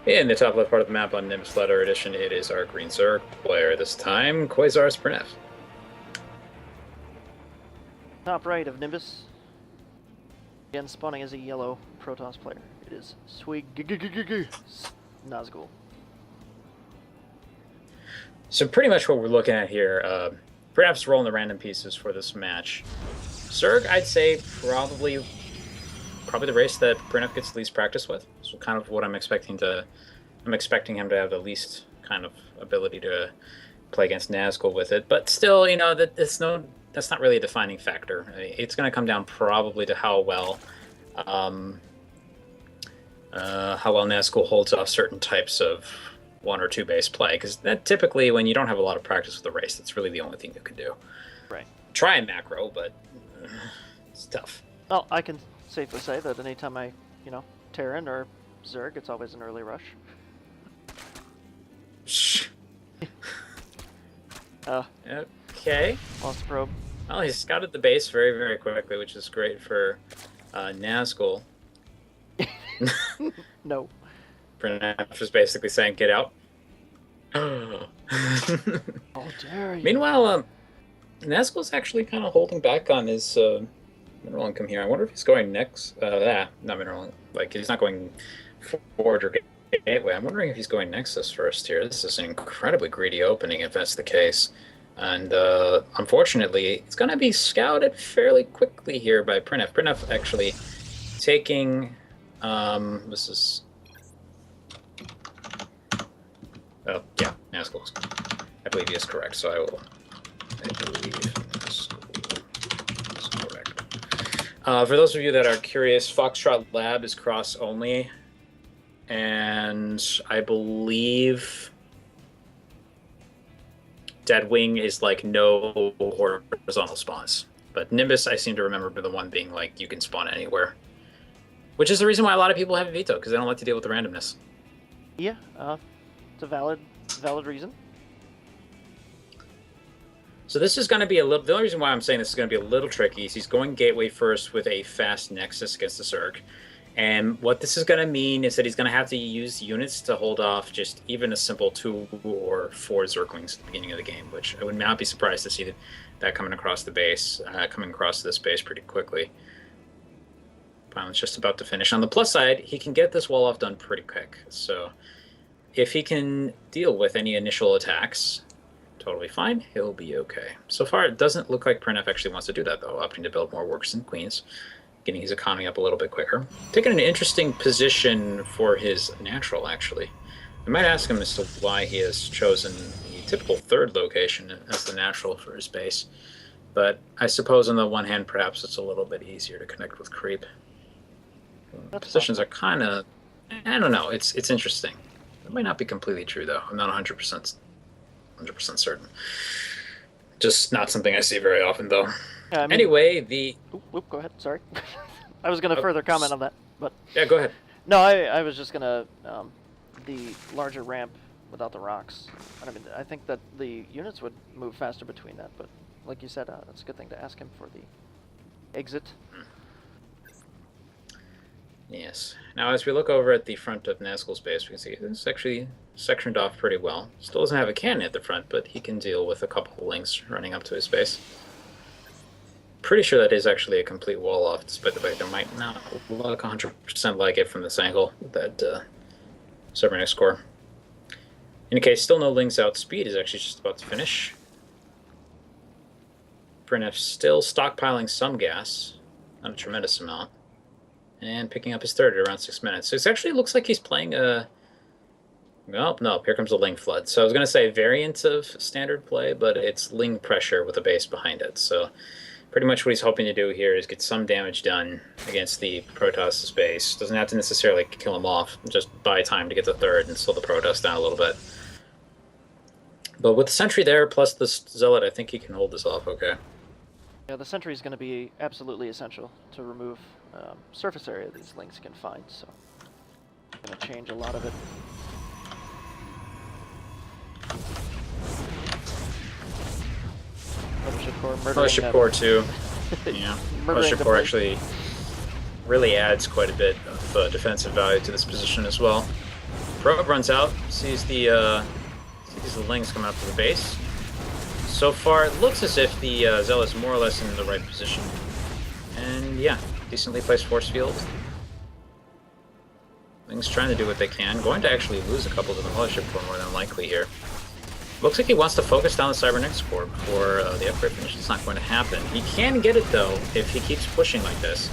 In the top left part of the map on Nimbus Letter Edition, it is our green Zerg player. This time, Quasar's Printf. Top right of Nimbus. Again, spawning as a yellow Protoss player. It is Swig Nazgul. So pretty much what we're looking at here, Printf's rolling the random pieces for this match. Zerg, I'd say probably the race that Printf gets least practice with. So kind of what I'm expecting him to have the least kind of ability to play against Nazgul with it. But still, you know, that's not really a defining factor. It's going to come down probably to how well Nazgul holds off certain types of 1 or 2 base play, because that typically, when you don't have a lot of practice with the race, that's really the only thing you can do. Right. Try and macro, but it's tough. Well, I can safely say that anytime I, Terran or Zerg, it's always an early rush. Okay. Lost probe. Well, he scouted the base very, very quickly, which is great for Nazgul. No. Printf is basically saying, "Get out." How dare you? Meanwhile, Nazgul's actually kind of holding back on his mineral income here. I wonder if he's going next. Not mineral. Like, he's not going forward or gateway. I'm wondering if he's going Nexus first here. This is an incredibly greedy opening if that's the case. And unfortunately, it's going to be scouted fairly quickly here by Printf. Printf actually taking... this is... Oh, yeah, Nazgul. I believe he is correct, so I believe Nazgul is correct. For those of you that are curious, Foxtrot Lab is cross only, and I believe Deadwing is like no horizontal spawns. But Nimbus, I seem to remember the one being like you can spawn anywhere, which is the reason why a lot of people have a veto, because they don't like to deal with the randomness. Yeah, it's a valid reason. So this is going to be a little... The only reason why I'm saying this is going to be a little tricky is he's going Gateway first with a fast Nexus against the Zerg. And what this is going to mean is that he's going to have to use units to hold off just even a simple 2 or 4 Zerglings at the beginning of the game, which I would not be surprised to see that coming across the base, coming across this base pretty quickly. Pilot's just about to finish. On the plus side, he can get this wall off done pretty quick. So if he can deal with any initial attacks, totally fine. He'll be okay. So far, it doesn't look like Printf actually wants to do that, though, opting to build more workers and queens, getting his economy up a little bit quicker. Taking an interesting position for his natural, actually. I might ask him as to why he has chosen the typical 3rd location as the natural for his base. But I suppose on the one hand, perhaps it's a little bit easier to connect with creep. Positions are kind of... I don't know. It's interesting. It might not be completely true, though. I'm not 100% certain. Just not something I see very often, though. Yeah, I mean, anyway, the... Oop, go ahead. Sorry. I was going to further comment on that, but... Yeah, go ahead. No, I was just going to... the larger ramp without the rocks. I mean, I think that the units would move faster between that, but like you said, that's a good thing to ask him for the exit. Yes. Now, as we look over at the front of Nazgul's base, we can see it's actually sectioned off pretty well. Still doesn't have a cannon at the front, but he can deal with a couple of links running up to his base. Pretty sure that is actually a complete wall off, despite the fact there might not look 100% like it from this angle, that Cybernetic core. In any case, still no links out. Speed is actually just about to finish. Printf still stockpiling some gas, not a tremendous amount, and picking up his 3rd at around 6 minutes. So it actually looks like he's playing a... Oh, no, here comes a Ling Flood. So I was going to say variant of standard play, but it's Ling pressure with a base behind it. So pretty much what he's hoping to do here is get some damage done against the Protoss' base. Doesn't have to necessarily kill him off, just buy time to get the 3rd and slow the Protoss down a little bit. But with the Sentry there, plus the Zealot, I think he can hold this off okay. Yeah, the sentry is going to be absolutely essential to remove surface area these links can find, so going to change a lot of it. Mothership Core too. Yeah, Mothership Core actually really adds quite a bit of defensive value to this position as well. Probe runs out, sees the Lings coming up to the base. So far, it looks as if the Zealot's more or less in the right position. And yeah, decently placed force field. Lings trying to do what they can. Going to actually lose a couple to the Mothership Core more than likely here. Looks like he wants to focus down the Cybernetics Core before the upgrade finishes. It's not going to happen. He can get it, though, if he keeps pushing like this.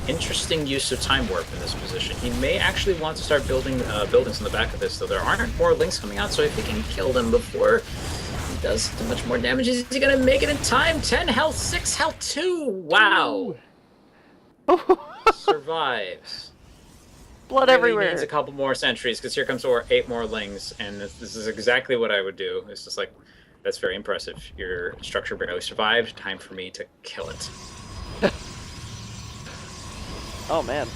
Interesting use of Time Warp in this position. He may actually want to start building buildings in the back of this, though there aren't more Lings coming out, so if he can kill them before he does too much more damage, is he going to make it in time? 10 health, 6 health, 2! Wow! Survives. Blood Really everywhere. needs a couple more sentries, because here comes 8 more Lings, and this is exactly what I would do. It's just like, that's very impressive. Your structure barely survived. Time for me to kill it. Oh man,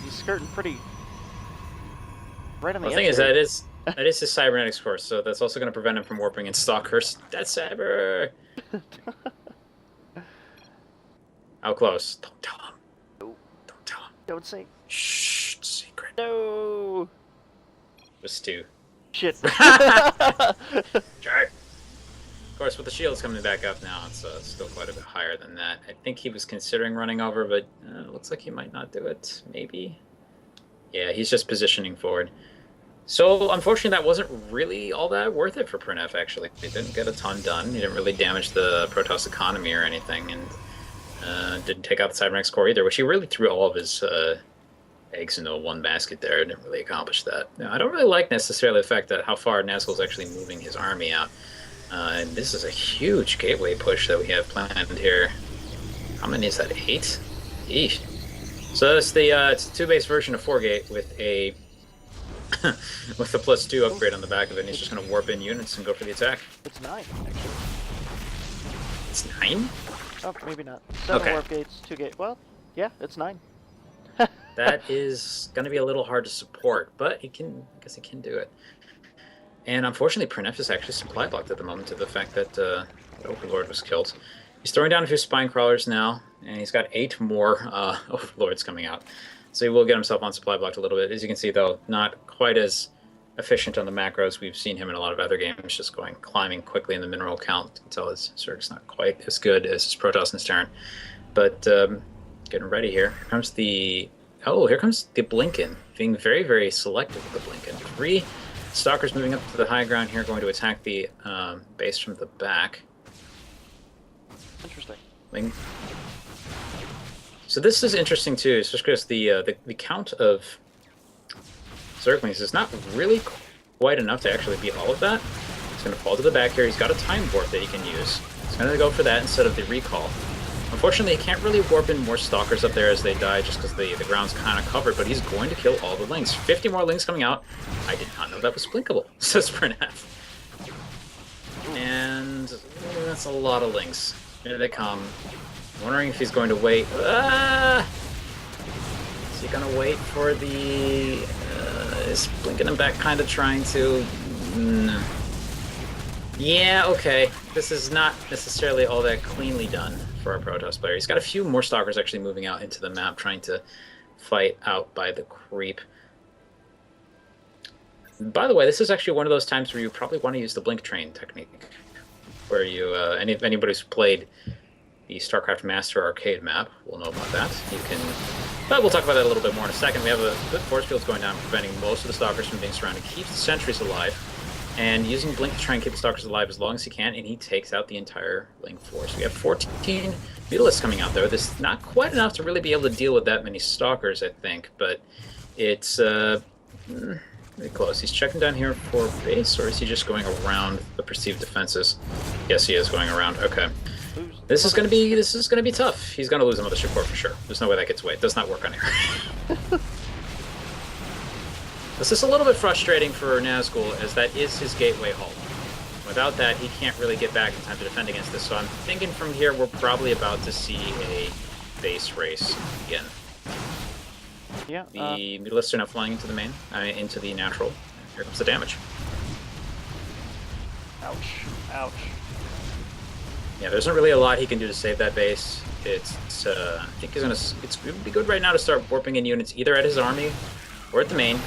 he's skirting pretty right on the edge. The thing is, there. that is his cybernetics course, so that's also going to prevent him from warping in Stalkers. Death Saber. How close? Don't tell him. No. Don't tell him. Don't say. Shh. Secret. No. With Stu. Shit. Jerk. Of course, with the shields coming back up now, it's still quite a bit higher than that. I think he was considering running over, but it looks like he might not do it. Maybe. Yeah, he's just positioning forward. So, unfortunately, that wasn't really all that worth it for Printf, actually. He didn't get a ton done. He didn't really damage the Protoss economy or anything, and didn't take out the Cybernetics Core either, which he really threw all of his eggs into one basket there. Didn't really accomplish that. Now, I don't really like necessarily the fact that how far Nazgul's actually moving his army out. And this is a huge gateway push that we have planned here. How many is that? 8? Eesh. So it's it's a 2-base version of 4-gate with a with the +2 upgrade on the back of it. And he's just going to warp in units and go for the attack. It's 9, actually. It's 9? Oh, maybe not. 7 Okay. warp gates, 2 gate. Well, yeah, it's 9. That is going to be a little hard to support, but I guess he can do it. And unfortunately, Printf is actually supply blocked at the moment to the fact that Overlord was killed. He's throwing down a few Spine Crawlers now, and he's got 8 more Overlords coming out. So he will get himself on supply blocked a little bit. As you can see, though, not quite as efficient on the macros. We've seen him in a lot of other games, just climbing quickly in the mineral count until his Zerg's not quite as good as his Protoss and his Terran. But getting ready here. Here comes the Blinken, being very, very selective with the Blinken. 3 Stalkers moving up to the high ground here, going to attack the base from the back. Interesting. So this is interesting too, especially because the count of Zerglings is not really quite enough to actually beat all of that. He's going to fall to the back here. He's got a Time Warp that he can use. He's going to go for that instead of the Recall. Unfortunately, he can't really warp in more Stalkers up there as they die just because the ground's kind of covered, but he's going to kill all the Lings. 50 more Lings coming out. I did not know that was blinkable, says Printf. And that's a lot of Lings. Here they come. Wondering if he's going to wait. Is he going to wait for the... is blinking him back kind of trying to... No. Yeah, okay. This is not necessarily all that cleanly done for our Protoss player. He's got a few more Stalkers actually moving out into the map, trying to fight out by the creep. By the way, this is actually one of those times where you probably want to use the blink train technique, where you anybody who's played the StarCraft Master arcade map will know about that. You can, but we'll talk about that a little bit more in a second. We have a good force field going down, preventing most of the Stalkers from being surrounded. Keeps the sentries alive, and using blink to try and keep the Stalkers alive as long as he can, and he takes out the entire Link force. We have 14 Mutalisks coming out there. This is not quite enough to really be able to deal with that many Stalkers, I think, but it's pretty close. He's checking down here for base, or is he just going around the perceived defenses? Yes, he is going around. Okay. This is gonna be tough. He's gonna lose a Mothership Core for sure. There's no way that gets away. It does not work on here. This is a little bit frustrating for Nazgul, as that is his gateway hull. Without that, he can't really get back in time to defend against this. So I'm thinking from here we're probably about to see a base race again. Yeah. The Mutalisks are now flying into the main, into the natural. Here comes the damage. Ouch. Ouch. Yeah, there isn't really a lot he can do to save that base. I think it's gonna be good right now to start warping in units either at his army We're at the main.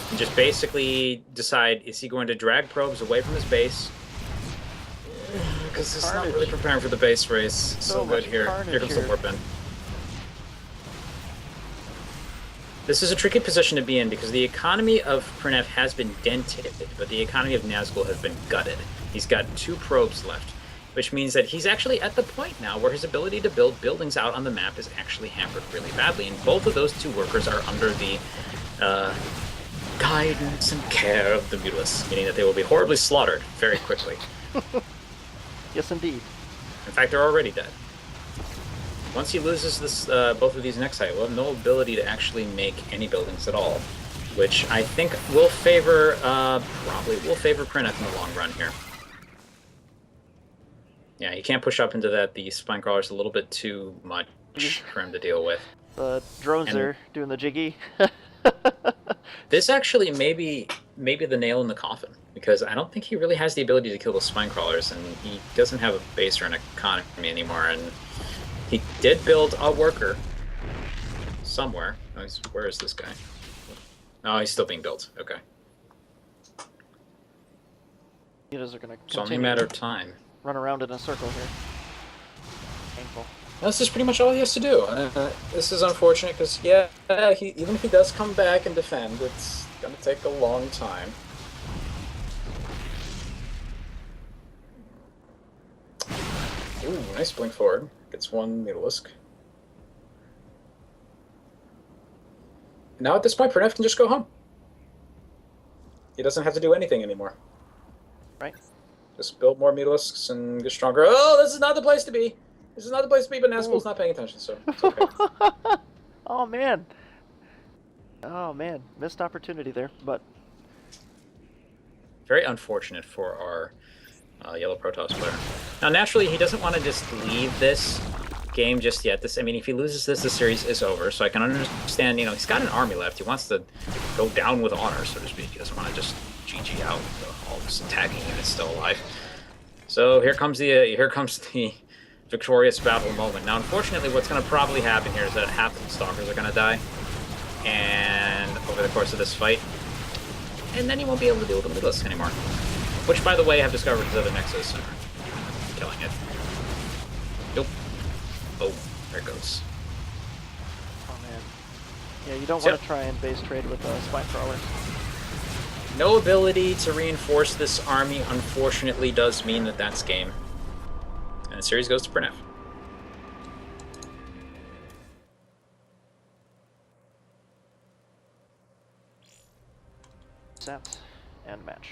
And just basically decide, is he going to drag probes away from his base? Because it's not really preparing for the base race. So good here. Here comes the warp in. This is a tricky position to be in because the economy of Printf has been dented, but the economy of Nazgul has been gutted. He's got 2 probes left, which means that he's actually at the point now where his ability to build buildings out on the map is actually hampered really badly, and both of those 2 workers are under the guidance and care of the Mutalisk, meaning that they will be horribly slaughtered very quickly. Yes, indeed. In fact, they're already dead. Once he loses this, both of these Nexi, we'll have no ability to actually make any buildings at all, which I think will favor, probably will favor Printf in the long run here. Yeah, you can't push up into that. The spine crawler's a little bit too much for him to deal with. The drones are doing the jiggy. This actually may be the nail in the coffin, because I don't think he really has the ability to kill the spine crawlers, and he doesn't have a base or an economy anymore, and he did build a worker somewhere. Oh, where is this guy? Oh, he's still being built. Okay. Are gonna it's only a matter of time. Run around in a circle here. Painful. This is pretty much all he has to do. This is unfortunate because, yeah, even if he does come back and defend, it's going to take a long time. Ooh, nice blink forward. Gets 1 Mutalisk. Now at this point, Printf can just go home. He doesn't have to do anything anymore. Right. Just build more Mutalisks and get stronger. Oh, this is not the place to be! This is not the place to be, but Nazgul's not paying attention, so it's okay. Oh, man. Oh, man. Missed opportunity there, but... Very unfortunate for our Yellow Protoss player. Now, naturally, he doesn't want to just leave this game just yet. I mean, if he loses this, the series is over, so I can understand, you know, he's got an army left. He wants to go down with honor, so to speak. He doesn't want to just GG out all this attacking units still alive. So here comes the victorious battle moment. Now, unfortunately, what's going to probably happen here is that half of the Stalkers are going to die, and over the course of this fight, and then he won't be able to deal with the Mutalisk anymore. Which, by the way, I've discovered his other Nexus and are killing it. Nope. Oh, there it goes. Oh, man. Yeah, you don't want to try and base trade with spine crawlers. No ability to reinforce this army, unfortunately, does mean that that's game. And the series goes to Printf. Set and match.